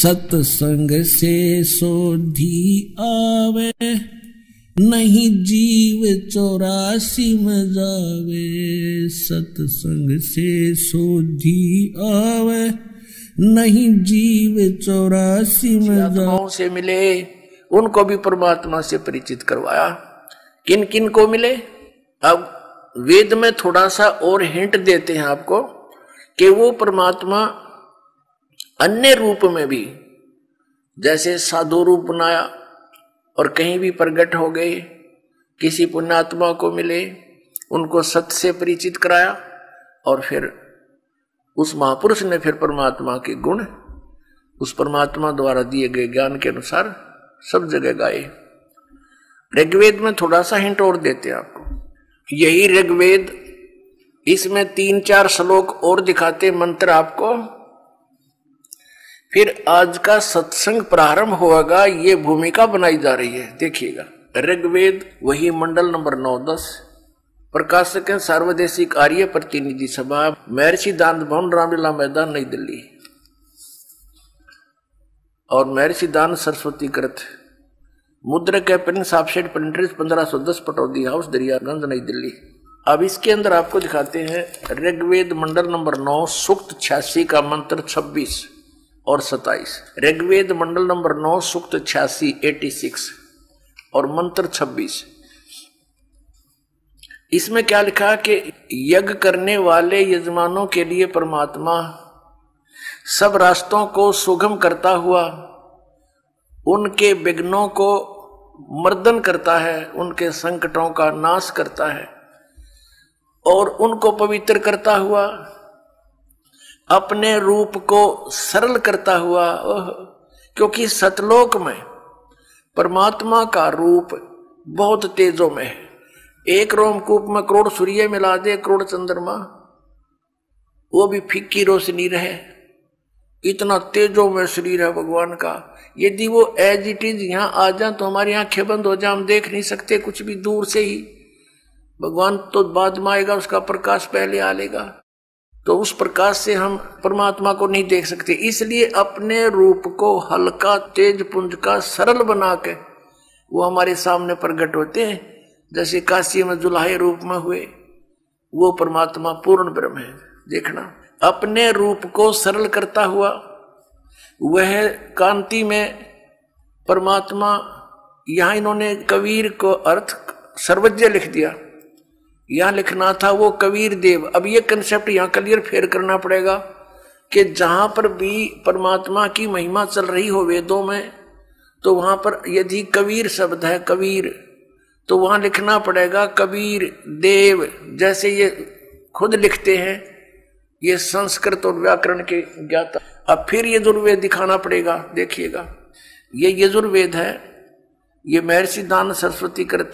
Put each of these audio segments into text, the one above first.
सत्संग से सोधी आवे, नहीं जीव 84 में जावे। सत्संग से सोधी आवे, नहीं जीव 84 में जावे। से मिले उनको भी परमात्मा से परिचित करवाया। किन किन को मिले? अब वेद में थोड़ा सा और हिंट देते हैं आपको कि वो परमात्मा अन्य रूप में भी, जैसे साधु रूप बनाया और कहीं भी प्रकट हो गए, किसी पुण्यात्मा को मिले, उनको सत्य से परिचित कराया और फिर उस महापुरुष ने फिर परमात्मा के गुण उस परमात्मा द्वारा दिए गए ज्ञान के अनुसार सब जगह गाए। ऋग्वेद में थोड़ा सा हिंट और देते हैं आपको। यही ऋग्वेद, इसमें 3-4 श्लोक और दिखाते मंत्र आपको। फिर आज का सत्संग प्रारंभ होगा, ये भूमिका बनाई जा रही है, देखिएगा। ऋग्वेद वही मंडल नंबर 9-10, प्रकाशक है सार्वदेशिक आर्य प्रतिनिधि सभा, महर्षि दान भवन, रामलीला मैदान, नई दिल्ली। और महर्षि दान सरस्वती कृत, मुद्रक है Prince offset printers, 1510, Pataudi house, Daryaganj, नई दिल्ली। अब इसके अंदर आपको दिखाते हैं ऋग्वेद मंडल नंबर 9 सूक्त 86 का मंत्र 26 और 27। ऋग्वेद मंडल नंबर 9 सूक्त 86 और मंत्र 26। इसमें क्या लिखा कि यज्ञ करने वाले यजमानों के लिए परमात्मा सब रास्तों को सुगम करता हुआ उनके विघ्नों को मर्दन करता है, उनके संकटों का नाश करता है और उनको पवित्र करता हुआ, अपने रूप को सरल करता हुआ। क्योंकि सतलोक में परमात्मा का रूप बहुत तेजों में है। एक रोमकूप में करोड़ सूर्य मिला दे, करोड़ चंद्रमा, वो भी फीकी रोशनी रहे, इतना तेजों में शरीर है भगवान का। यदि वो एज इट इज यहाँ आ जाए तो हमारी आंखें बंद हो जाए, हम देख नहीं सकते कुछ भी, दूर से ही। भगवान तो बाद में आएगा, उसका प्रकाश पहले आ लेगा, तो उस प्रकाश से हम परमात्मा को नहीं देख सकते। इसलिए अपने रूप को हल्का तेज पुंज का सरल बना के वो हमारे सामने प्रकट होते हैं। जैसे काशी में जुलाहे रूप में हुए, वो परमात्मा पूर्ण ब्रह्म है। देखना, अपने रूप को सरल करता हुआ वह कांति में परमात्मा। यहां इन्होंने कबीर को अर्थ सर्वज्ञ लिख दिया, यहां लिखना था वो कबीर देव। अब ये कंसेप्ट यहां क्लियर फेर करना पड़ेगा कि जहां पर भी परमात्मा की महिमा चल रही हो वेदों में, तो वहां पर यदि कबीर शब्द है, कबीर, तो वहां लिखना पड़ेगा कबीर देव। जैसे ये खुद लिखते हैं, ये संस्कृत और व्याकरण के ज्ञाता। अब फिर यजुर्वेद दिखाना पड़ेगा, देखिएगा। ये यजुर्वेद है, ये महर्षि दान सरस्वती कृत,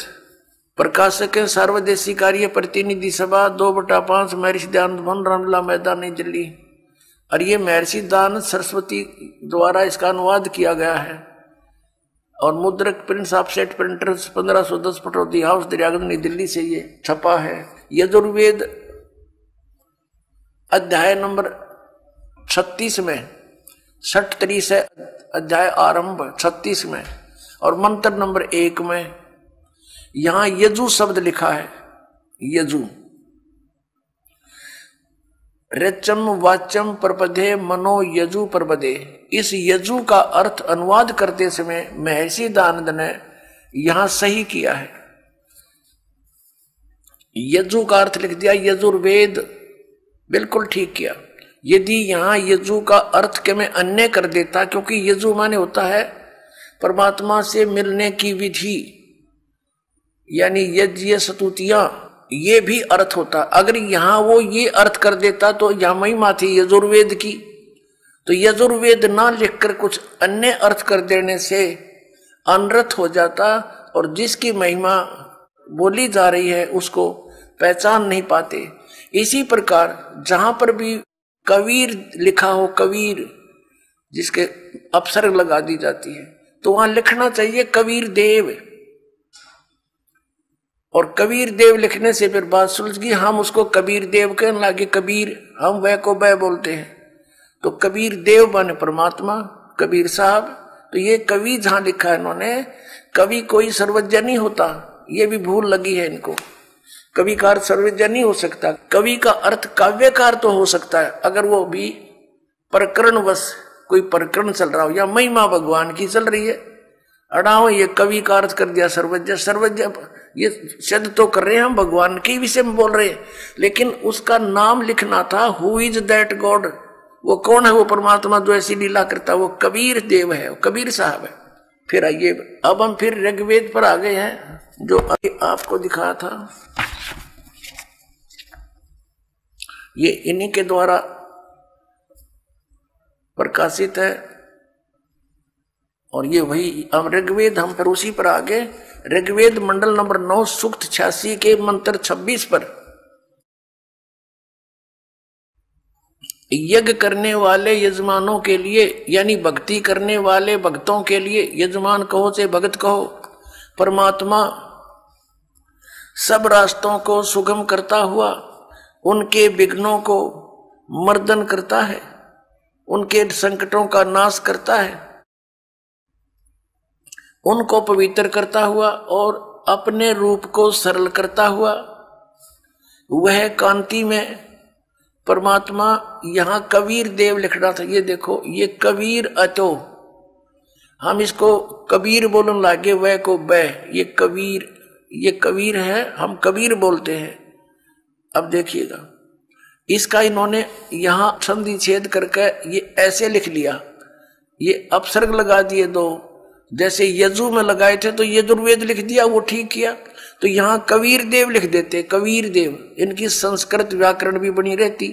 प्रकाशक है सार्वदेशिक आर्य प्रतिनिधि सभा, 2/5, महर्षि दान भवन, रामलीला मैदान, नई दिल्ली। और ये महर्षि दान सरस्वती द्वारा इसका अनुवाद किया गया है और मुद्रक Prince offset printers, 1510, Pataudi house, Daryaganj, नई दिल्ली से ये छपा है। यजुर्वेद अध्याय नंबर 36 में, 60 से अध्याय आरंभ 36 में और मंत्र नंबर 1 में यहां यजु शब्द लिखा है। यजु, रचम वाचम प्रपदे मनो यजु प्रपदे। इस यजु का अर्थ अनुवाद करते समय महर्षि दानंद ने यहां सही किया है। यजु का अर्थ लिख दिया यजुर्वेद, बिल्कुल ठीक किया। यदि यहां यजु का अर्थ के मैं अन्य कर देता, क्योंकि यजु माने होता है परमात्मा से मिलने की विधि, यानी यज्ञ स्तुतियां, ये भी अर्थ होता। अगर यहां वो ये अर्थ कर देता तो यहां महिमा थी यजुर्वेद की, तो यजुर्वेद ना लिखकर कुछ अन्य अर्थ कर देने से अनर्थ हो जाता और जिसकी महिमा बोली जा रही है उसको पहचान नहीं पाते। इसी प्रकार जहां पर भी कबीर लिखा हो, कबीर जिसके अपसर्ग लगा दी जाती है, तो वहां लिखना चाहिए कबीर देव। और कबीर देव लिखने से फिर बात सुलझ गई। हम उसको कबीर देव कहने लगे, कबीर हम वह को वह बोलते हैं, तो कबीर देव माने परमात्मा, कबीर साहब। तो ये कवि जहां लिखा है इन्होंने, कवि कोई सर्वज्ञ नहीं होता, ये भी भूल लगी है इनको। कवि का अर्थ सर्वज्ञ नहीं हो सकता। कवि का अर्थ काव्यकार तो हो सकता है, अगर वो भी प्रकरणवश कोई प्रकरण चल रहा हो या महिमा भगवान की चल रही है। अड़ाओ ये कवि का अर्थ कर दिया सर्वज्ञ। सर्वज्ञ ये शब्द तो कर रहे हैं हम भगवान के विषय में बोल रहे हैं, लेकिन उसका नाम लिखना था, हु इज दैट गॉड, वो कौन है वो परमात्मा जो ऐसी लीला करता है, वो कबीर देव है, वो कबीर साहब है। फिर आइए अब हम फिर ऋग्वेद पर आ गए हैं, जो आपको दिखाया था। ये इन्हीं के द्वारा प्रकाशित है और ये वही अब ऋग्वेद, हम फिर उसी पर आगे ऋग्वेद मंडल नंबर 9 सूक्त 86 के मंत्र 26 पर, यज्ञ करने वाले यजमानों के लिए, यानी भक्ति करने वाले भक्तों के लिए, यजमान कहो से भगत कहो, परमात्मा सब रास्तों को सुगम करता हुआ उनके विघ्नों को मर्दन करता है, उनके संकटों का नाश करता है, उनको पवित्र करता हुआ और अपने रूप को सरल करता हुआ वह कांति में परमात्मा। यहां कबीर देव लिखना था, ये देखो ये कबीर अतो, हम इसको कबीर बोलने लगे, वह को बह, ये कबीर है, हम कबीर बोलते हैं। अब देखिएगा इसका इन्होंने यहां संधि छेद करके ये ऐसे लिख लिया, ये अपसर्ग लगा दिए दो, जैसे यजु में लगाए थे तो यजुर्वेद लिख दिया, वो ठीक किया। तो यहां कबीर देव लिख देते, कबीर देव, इनकी संस्कृत व्याकरण भी बनी रहती,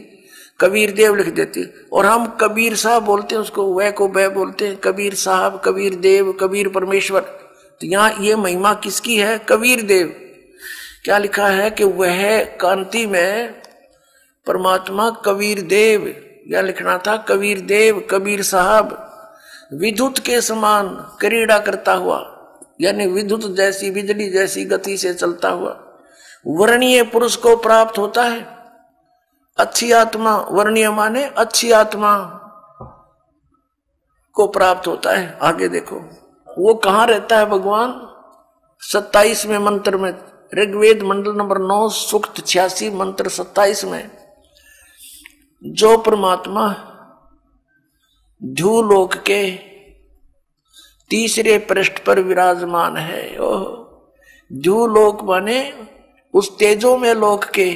कबीर देव लिख देते। और हम कबीर साहब बोलते हैं उसको, वह को वह बोलते हैं, कबीर साहब, कबीर देव, कबीर परमेश्वर। तो यहाँ ये महिमा किसकी है? कबीर देव। क्या लिखा है कि वह कांति में परमात्मा कबीर देव, या लिखना था कबीर देव, कबीर साहब, विद्युत के समान क्रीड़ा करता हुआ, यानी विद्युत जैसी, बिजली जैसी गति से चलता हुआ वर्णीय पुरुष को प्राप्त होता है। अच्छी आत्मा, वर्णीय माने अच्छी आत्मा को प्राप्त होता है। आगे देखो वो कहां रहता है भगवान? 27वें मंत्र में, ऋग्वेद मंडल नंबर 9 सूक्त 86 मंत्र 27 में, जो परमात्मा ध्युलोक के तीसरे पृष्ठ पर विराजमान है। ध्युलोक माने उस तेजो में लोक के,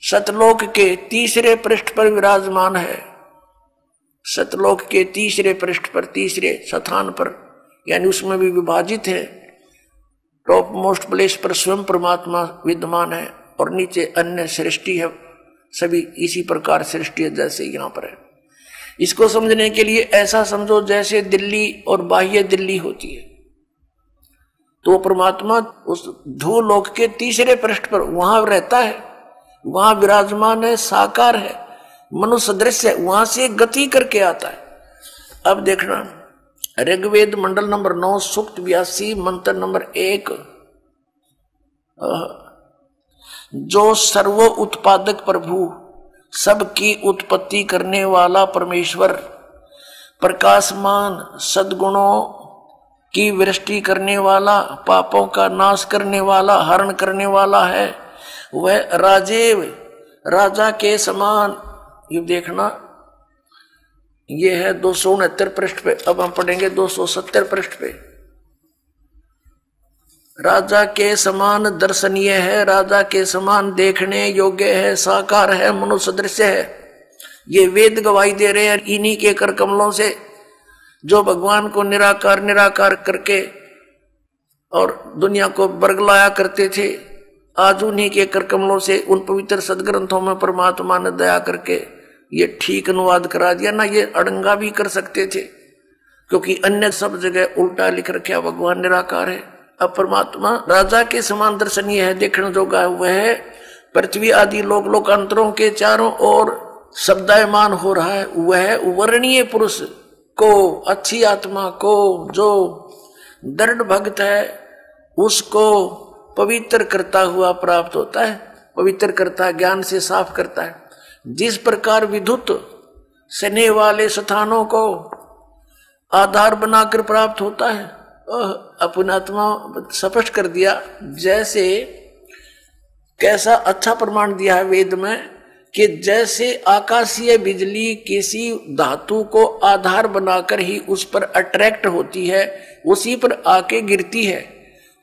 सतलोक के तीसरे पृष्ठ पर विराजमान है। सतलोक के तीसरे पृष्ठ पर, तीसरे स्थान पर, यानी उसमें भी विभाजित है। टॉप मोस्ट प्लेस पर स्वयं परमात्मा विद्यमान है और नीचे अन्य सृष्टि है, सभी इसी प्रकार सृष्टि है जैसे यहां पर है। इसको समझने के लिए ऐसा समझो जैसे दिल्ली और बाह्य दिल्ली होती है, तो परमात्मा उस ध्रुवलोक के तीसरे पृष्ठ पर वहां रहता है, वहां विराजमान है, साकार है, मनुष्य दृश्य है, वहां से गति करके आता है। अब देखना ऋग्वेद मंडल नंबर 9 सूक्त 82 मंत्र नंबर 1, जो सर्व उत्पादक प्रभु, सबकी उत्पत्ति करने वाला परमेश्वर, प्रकाशमान सद्गुणों की वृष्टि करने वाला, पापों का नाश करने वाला, हरण करने वाला है, वह राजेव, राजा के समान। ये देखना ये है 269 पृष्ठ पे। अब हम पढ़ेंगे 270 पृष्ठ पे। राजा के समान दर्शनीय है, राजा के समान देखने योग्य है, साकार है, मनुष्य दृश्य है। ये वेद गवाही दे रहे हैं इन्हीं के कर कमलों से, जो भगवान को निराकार निराकार करके और दुनिया को बरगलाया करते थे। आज उन्हीं के कर कमलों से, उन पवित्र सदग्रंथों में परमात्मा ने दया करके ये ठीक अनुवाद करा दिया ना। ये अड़ंगा भी कर सकते थे, क्योंकि अन्य सब जगह उल्टा लिख रखा भगवान निराकार है। अब परमात्मा राजा के समान दर्शनीय है, देखने जोगा है। वह पृथ्वी आदि लोक लोकांतरों के चारों ओर शब्दायमान हो रहा है। वह वर्णीय पुरुष को, अच्छी आत्मा को, जो दृढ़ भक्त है, उसको पवित्र करता हुआ प्राप्त होता है। पवित्र करता है, ज्ञान से साफ करता है। जिस प्रकार विद्युत सने वाले स्थानों को आधार बनाकर प्राप्त होता है। अपनात्मा स्पष्ट कर दिया। जैसे कैसा अच्छा प्रमाण दिया है वेद में कि जैसे आकाशीय बिजली किसी धातु को आधार बनाकर ही उस पर अट्रैक्ट होती है, उसी पर आके गिरती है,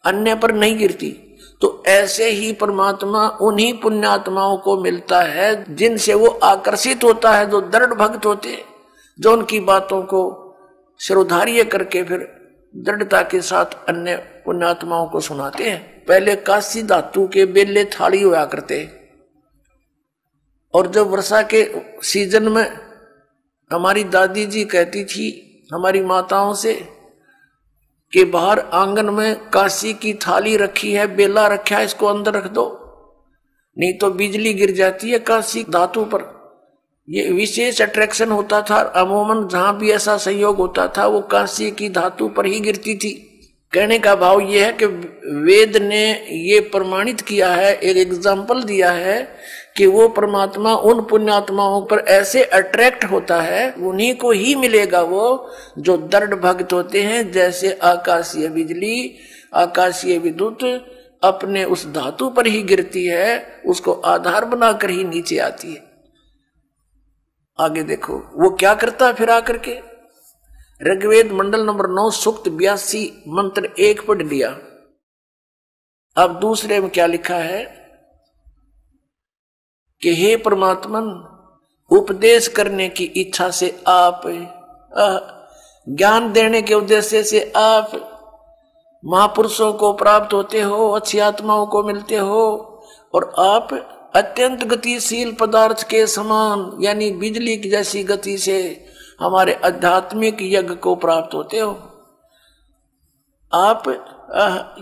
अन्य पर नहीं गिरती। तो ऐसे ही परमात्मा उन्हीं पुण्यात्माओं को मिलता है जिनसे वो आकर्षित होता है, जो दृढ़ भक्त होते हैं, जो उनकी बातों को शिरोधार्य करके फिर दृढ़ता के साथ अन्य पुण्यात्माओं को सुनाते हैं। पहले कांस्य धातु के बेले थाली हुआ करते, और जब वर्षा के सीजन में हमारी दादी जी कहती थी हमारी माताओं से कि बाहर आंगन में कांसी की थाली रखी है, बेला रखा है, इसको अंदर रख दो, नहीं तो बिजली गिर जाती है कांसी धातु पर। ये विशेष अट्रैक्शन होता था। अमूमन जहां भी ऐसा संयोग होता था वो कांसी की धातु पर ही गिरती थी। कहने का भाव ये है कि वेद ने ये प्रमाणित किया है, एक एग्जाम्पल दिया है कि वो परमात्मा उन पुण्यात्माओं पर ऐसे अट्रैक्ट होता है, उन्हीं को ही मिलेगा वो जो दृढ़ भक्त होते हैं। जैसे आकाशीय बिजली, आकाशीय विद्युत अपने उस धातु पर ही गिरती है, उसको आधार बनाकर ही नीचे आती है। आगे देखो वो क्या करता है फिर आकर के। ऋग्वेद मंडल नंबर 9 सूक्त 82 मंत्र 1 पढ़ लिया। अब दूसरे में क्या लिखा है कि हे परमात्मन, उपदेश करने की इच्छा से आप, ज्ञान देने के उद्देश्य से आप महापुरुषों को प्राप्त होते हो, अच्छी आत्माओं को मिलते हो, और आप अत्यंत गतिशील पदार्थ के समान यानी बिजली की जैसी गति से हमारे आध्यात्मिक यज्ञ को प्राप्त होते हो। आप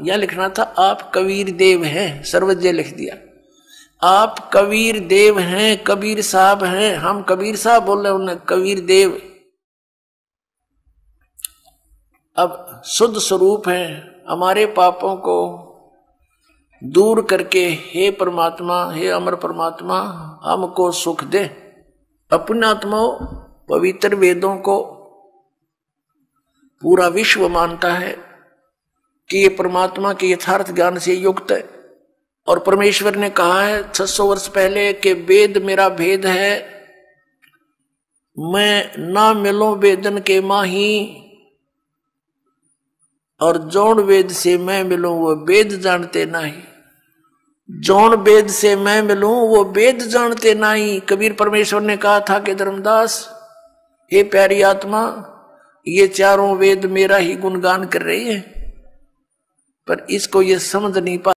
यह लिखना था आप कबीर देव हैं, सर्वज्ञ लिख दिया। आप कबीर देव हैं, कबीर साहब हैं। हम कबीर साहब बोल रहे, उन्हें कबीर देव। अब शुद्ध स्वरूप है, हमारे पापों को दूर करके हे परमात्मा, हे अमर परमात्मा हमको सुख दे। अपने आत्माओं पवित्र वेदों को पूरा विश्व मानता है कि ये परमात्मा के यथार्थ ज्ञान से युक्त है, और परमेश्वर ने कहा है 600 वर्ष पहले कि वेद मेरा भेद है, मैं ना मिलूं वेदन के माही, और जौन वेद से मैं मिलूं वो वेद जानते नहीं। जौन वेद से मैं मिलूं वो वेद जानते नहीं। कबीर परमेश्वर ने कहा था कि धर्मदास, हे प्यारी आत्मा, ये चारों वेद मेरा ही गुणगान कर रही है, पर इसको ये समझ नहीं पा